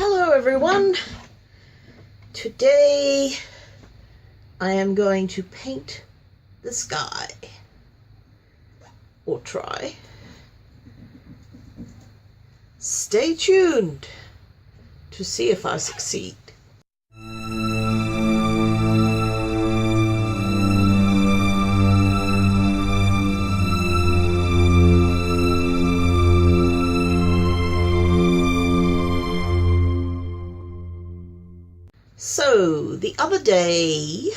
Hello everyone. Today I am going to paint the sky, or try. Stay tuned to see if I succeed. So, the other day,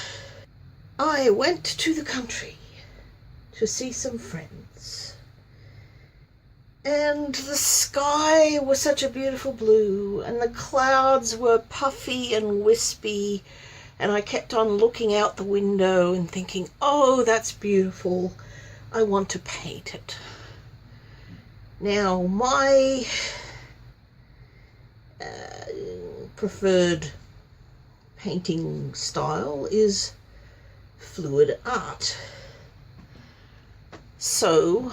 I went to the country to see some friends. And the sky was such a beautiful blue, and the clouds were puffy and wispy, and I kept on looking out the window and thinking, oh, that's beautiful. I want to paint it. Now, my preferred painting style is fluid art. So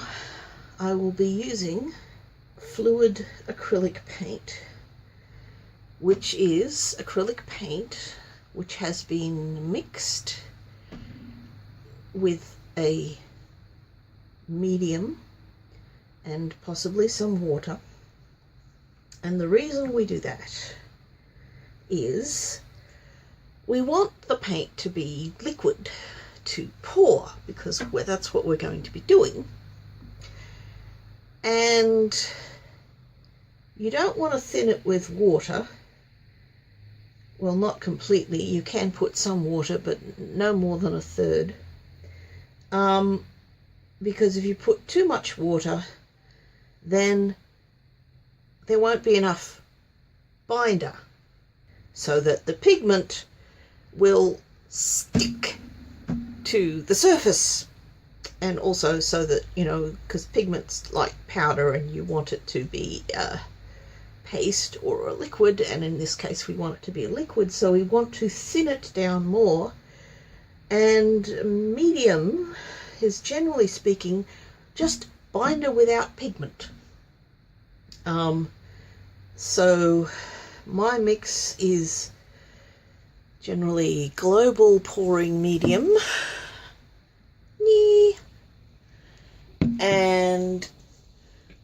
I will be using fluid acrylic paint, which is acrylic paint which has been mixed with a medium and possibly some water. And the reason we do that is we want the paint to be liquid to pour, because that's what we're going to be doing. And you don't want to thin it with water. Well, not completely. You can put some water, but no more than a third. Because if you put too much water, then there won't be enough binder so that the pigment will stick to the surface. And also so that, because pigment's like powder and you want it to be a paste or a liquid, and in this case we want it to be a liquid, so we want to thin it down more. And medium is, generally speaking, just binder without pigment. So my mix is generally global pouring medium and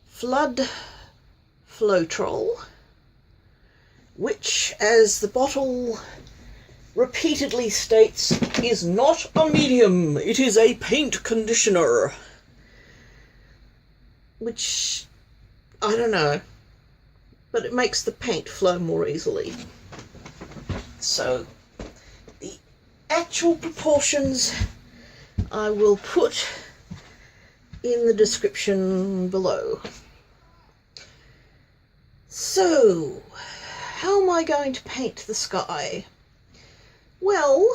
flood Floetrol, which, as the bottle repeatedly states, is not a medium, it is a paint conditioner. Which, I don't know, but it makes the paint flow more easily. So the actual proportions I will put in the description below. So, how am I going to paint the sky? Well,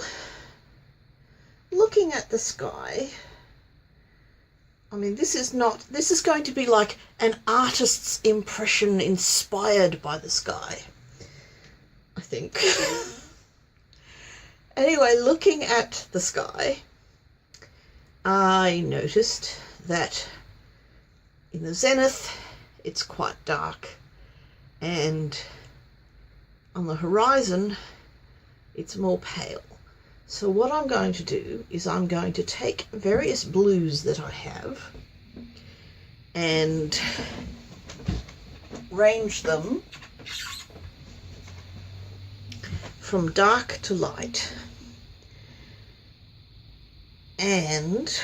looking at the sky, I mean, this is going to be like an artist's impression inspired by the sky, I think. Anyway, looking at the sky, I noticed that in the zenith it's quite dark, and on the horizon it's more pale. So what I'm going to do is I'm going to take various blues that I have and range them from dark to light. And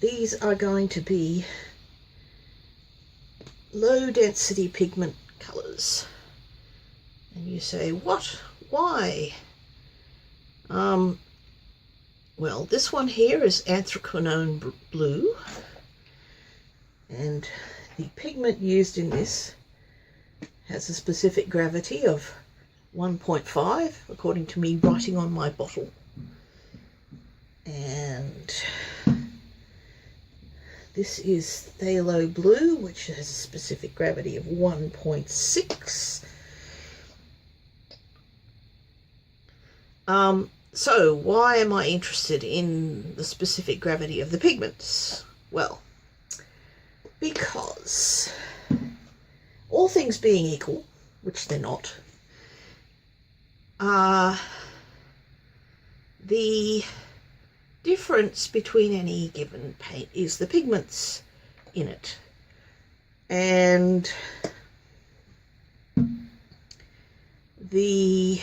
these are going to be low density pigment colors. And you say, what? Why? Well, this one here is Anthraquinone blue, and the pigment used in this has a specific gravity of 1.5, according to me writing on my bottle. And this is Phthalo blue, which has a specific gravity of 1.6. So why am I interested in the specific gravity of the pigments? Well, because all things being equal, which they're not. The difference between any given paint is the pigments in it. And the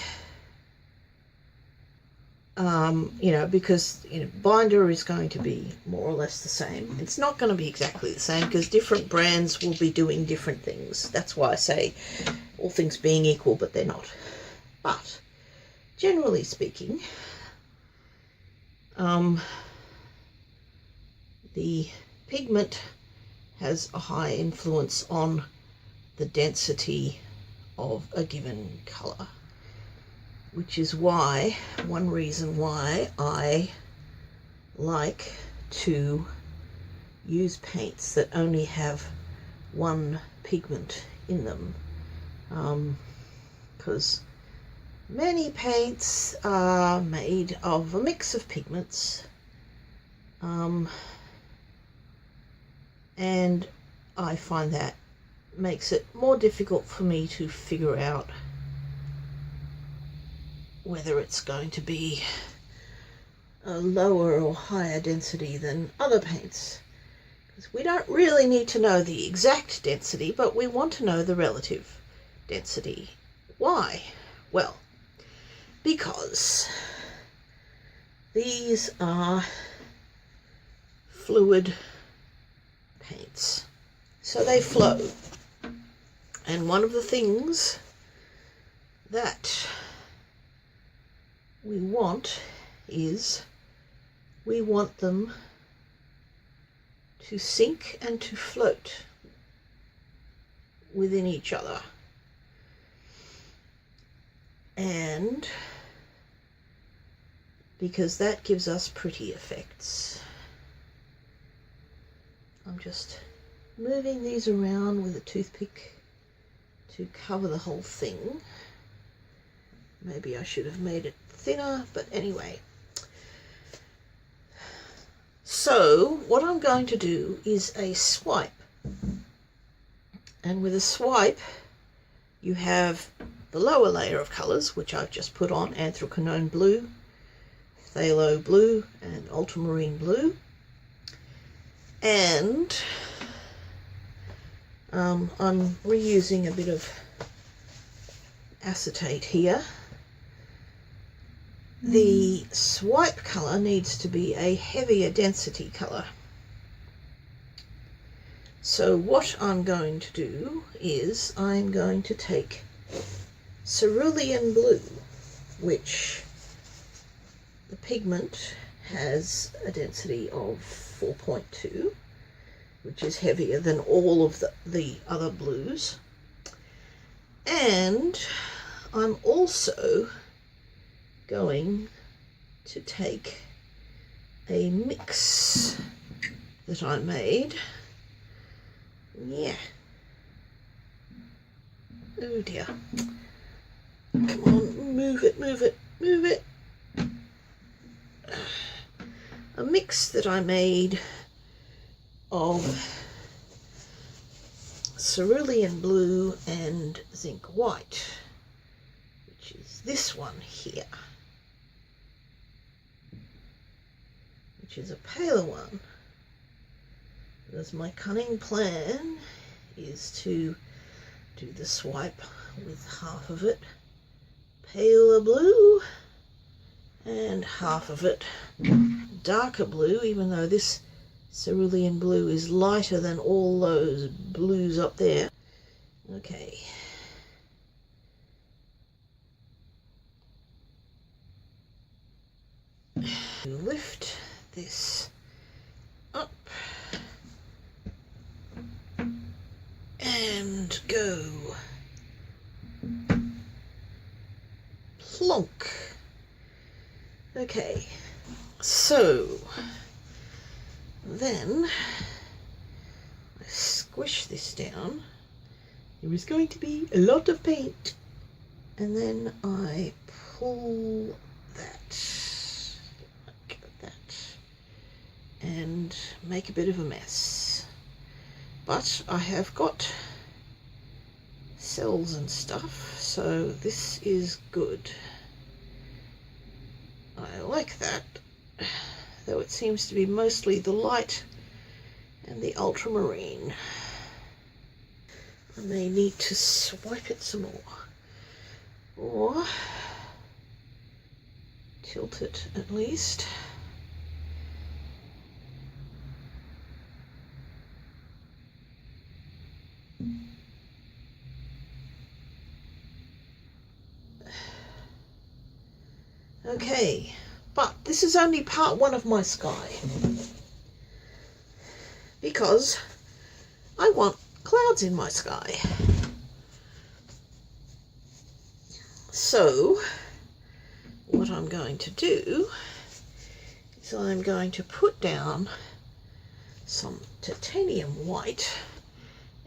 because binder is going to be more or less the same. It's not going to be exactly the same because different brands will be doing different things. That's why I say all things being equal, but they're not. But generally speaking, the pigment has a high influence on the density of a given colour, which is why, one reason why I like to use paints that only have one pigment in them, because many paints are made of a mix of pigments, and I find that makes it more difficult for me to figure out whether it's going to be a lower or higher density than other paints. Because we don't really need to know the exact density, but we want to know the relative density. Why? Well, because these are fluid paints, so they flow. And one of the things that we want is we want them to sink and to float within each other. And because that gives us pretty effects. I'm just moving these around with a toothpick to cover the whole thing. Maybe I should have made it thinner, but anyway. So what I'm going to do is a swipe. And with a swipe, you have the lower layer of colours, which I've just put on: Anthraquinone blue, Phthalo blue, and Ultramarine blue. And I'm reusing a bit of acetate here. The swipe colour needs to be a heavier density colour. So what I'm going to do is I'm going to take Cerulean blue, which the pigment has a density of 4.2, which is heavier than all of the other blues. And I'm also going to take a mix that I made. Yeah. Oh dear. Come on, move it, move it, move it. A mix that I made of Cerulean blue and Zinc white, which is this one here, which is a paler one. Because my cunning plan is to do the swipe with half of it paler blue and half of it darker blue, even though this Cerulean blue is lighter than all those blues up there. Okay. Lift this up and go plonk. Okay, so then I squish this down. There is going to be a lot of paint, and then I pull that like that and make a bit of a mess. But I have got cells and stuff, so this is good. I like that, though it seems to be mostly the light and the ultramarine. I may need to swipe it some more, or tilt it at least. Okay, but this is only part one of my sky, because I want clouds in my sky. So what I'm going to do is I'm going to put down some titanium white,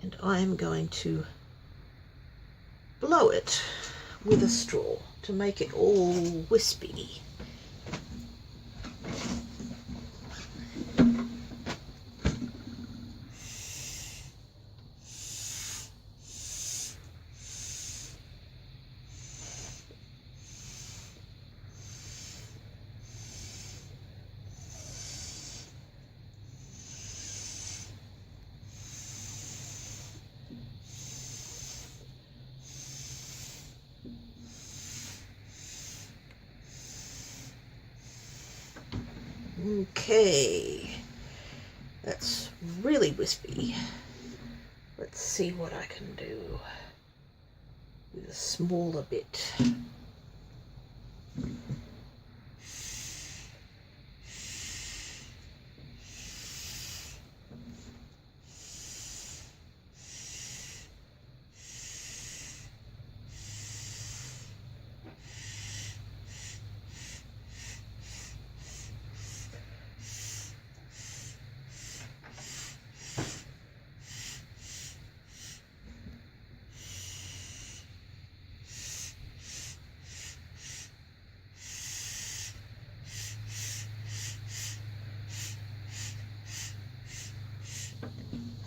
and I'm going to blow it with a straw to make it all wispy. Okay, that's really wispy. Let's see what I can do with a smaller bit.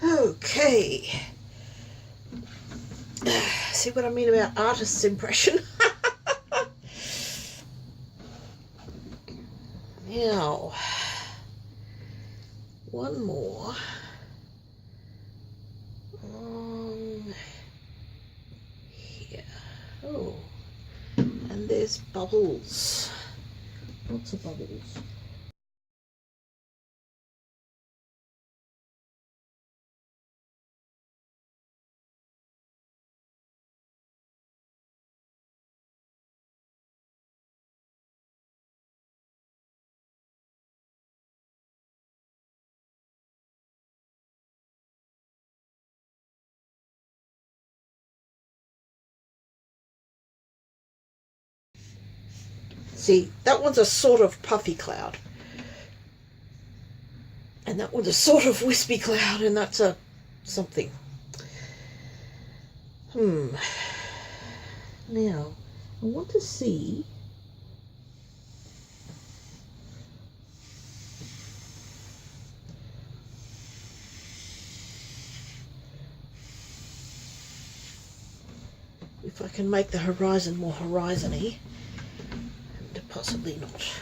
Okay, see what I mean about artist's impression? Now, one more along here. Oh, and there's bubbles, lots of bubbles. See, that one's a sort of puffy cloud, and that one's a sort of wispy cloud, and that's a something. Now, I want to see if I can make the horizon more horizon-y, and possibly not.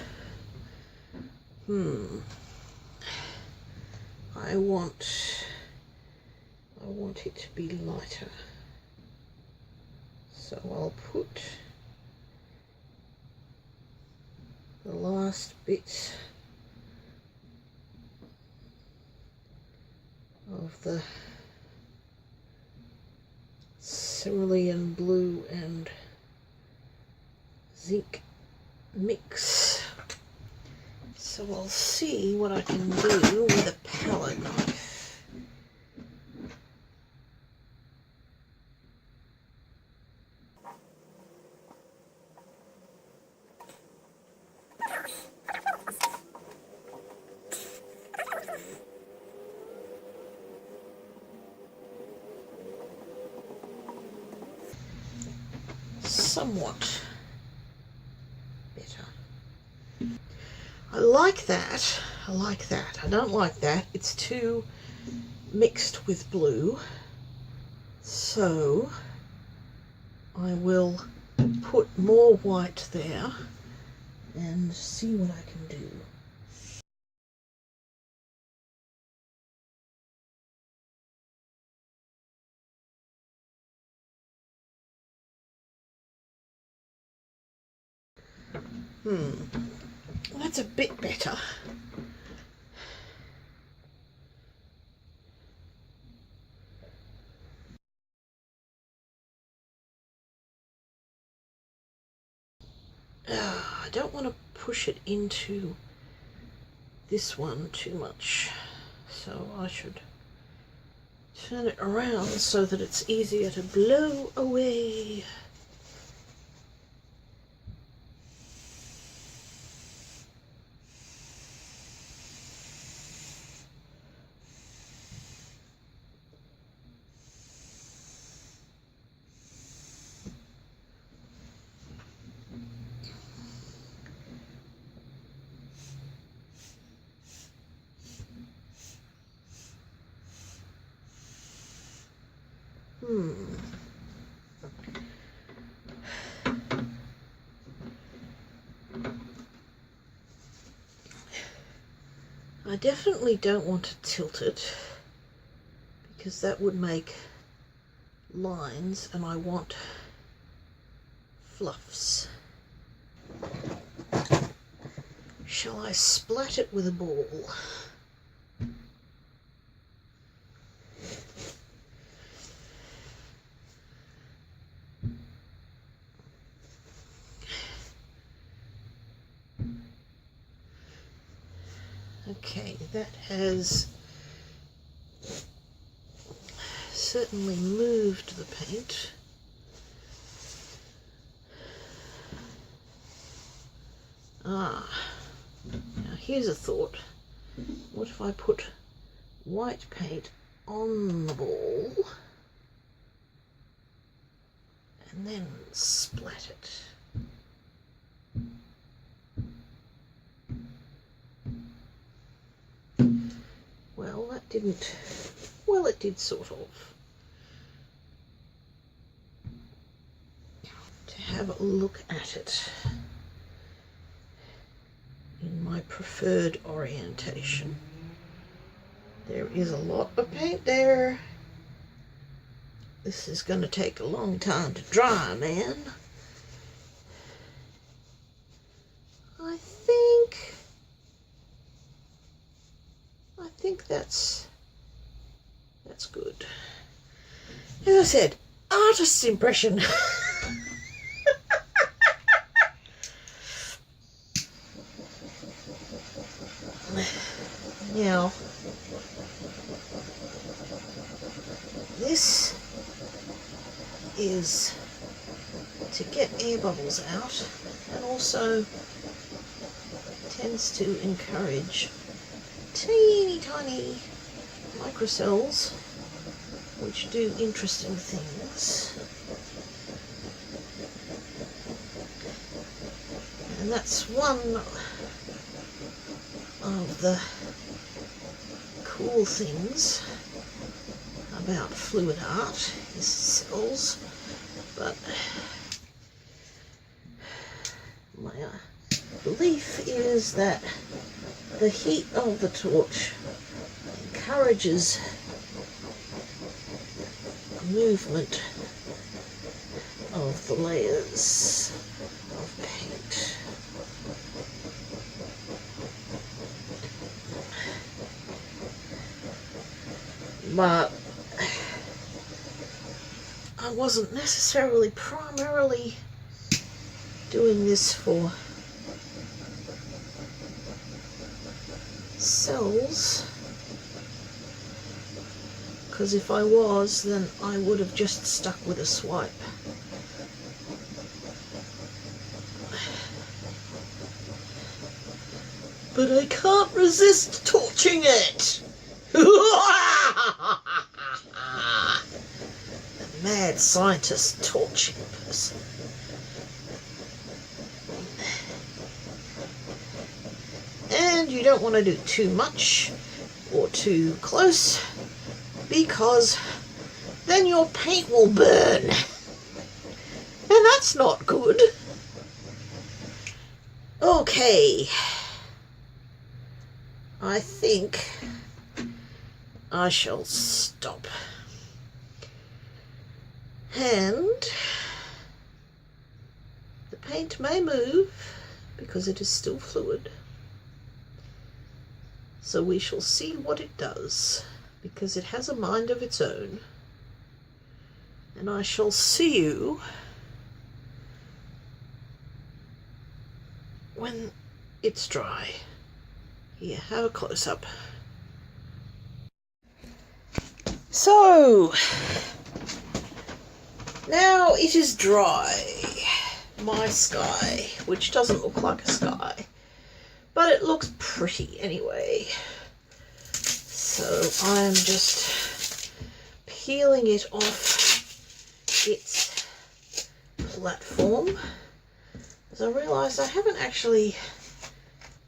I want it to be lighter. So I'll put the last bit of the cerulean blue and zinc mix. So I'll see what I can do with a palette knife. Somewhat better. I like that. I like that. I don't like that. It's too mixed with blue. So I will put more white there and see what I can do. That's a bit better. I don't want to push it into this one too much, so I should turn it around so that it's easier to blow away. I definitely don't want to tilt it because that would make lines, and I want fluffs. Shall I splat it with a ball? Okay, that has certainly moved the paint. Now here's a thought. What if I put white paint on the ball and then splat it? Well, that didn't, well, it did sort of. To have a look at it in my preferred orientation. There is a lot of paint there. This is going to take a long time to dry, man. I think that's good. As I said, artist's impression. Now, this is to get air bubbles out, and also tends to encourage teeny tiny microcells which do interesting things. And that's one of the cool things about fluid art, is cells. But my belief is that the heat of the torch encourages movement of the layers of paint. But I wasn't necessarily primarily doing this for cells, because if I was, then I would have just stuck with a swipe. But I can't resist torching it! The mad scientist torching person. And you don't want to do too much or too close, because then your paint will burn. And that's not good. Okay. I think I shall stop. And the paint may move because it is still fluid. So we shall see what it does, because it has a mind of its own. And I shall see you when it's dry. Here, have a close-up. So, now it is dry. My sky, which doesn't look like a sky, but it looks pretty anyway. So I'm just peeling it off its platform, as I realised I haven't actually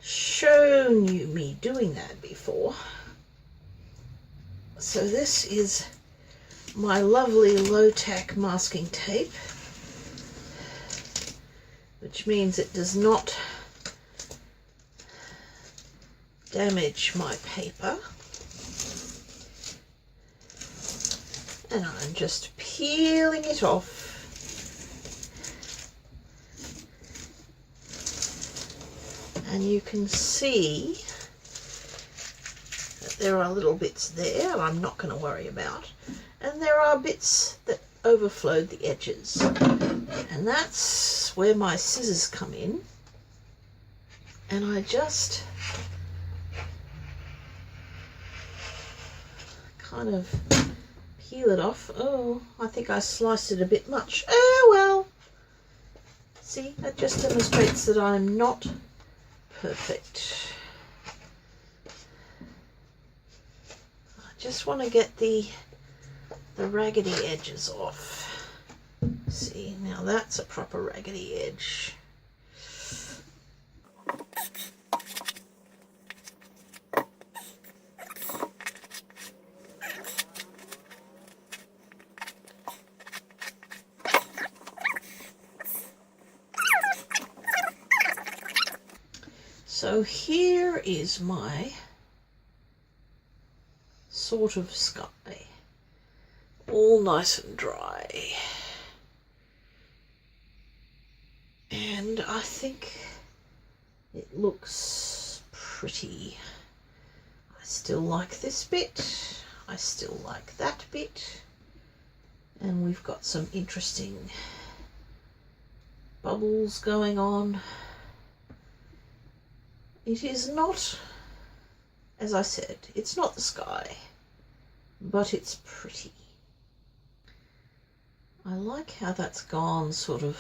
shown you me doing that before. So this is my lovely low-tack masking tape, which means it does not damage my paper. And I'm just peeling it off. And you can see that there are little bits there I'm not going to worry about. And there are bits that overflowed the edges. And that's where my scissors come in. And I just kind of peel it off. Oh, I think I sliced it a bit much. Oh well. See, that just demonstrates that I'm not perfect. I just want to get the raggedy edges off. See, now that's a proper raggedy edge. So here is my sort of sky, all nice and dry. And I think it looks pretty. I still like this bit, I still like that bit, and we've got some interesting bubbles going on. It is not, as I said, it's not the sky, but it's pretty. I like how that's gone sort of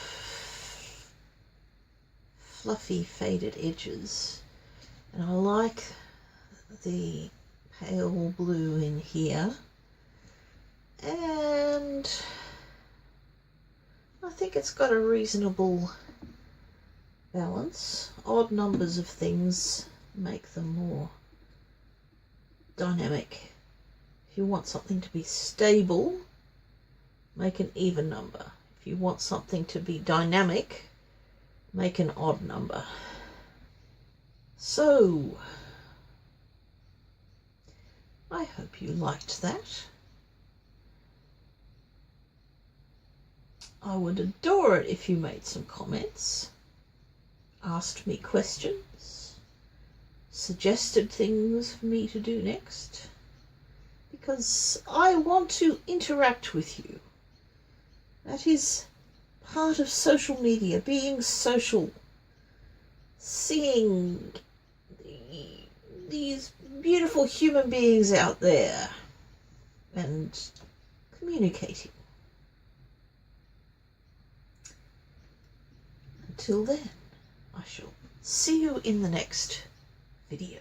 fluffy faded edges, and I like the pale blue in here, and I think it's got a reasonable balance. Odd numbers of things make them more dynamic. If you want something to be stable, make an even number. If you want something to be dynamic, make an odd number. So, I hope you liked that. I would adore it if you made some comments, asked me questions, suggested things for me to do next, because I want to interact with you. That is part of social media, being social, seeing these beautiful human beings out there and communicating. Until then, I shall see you in the next video.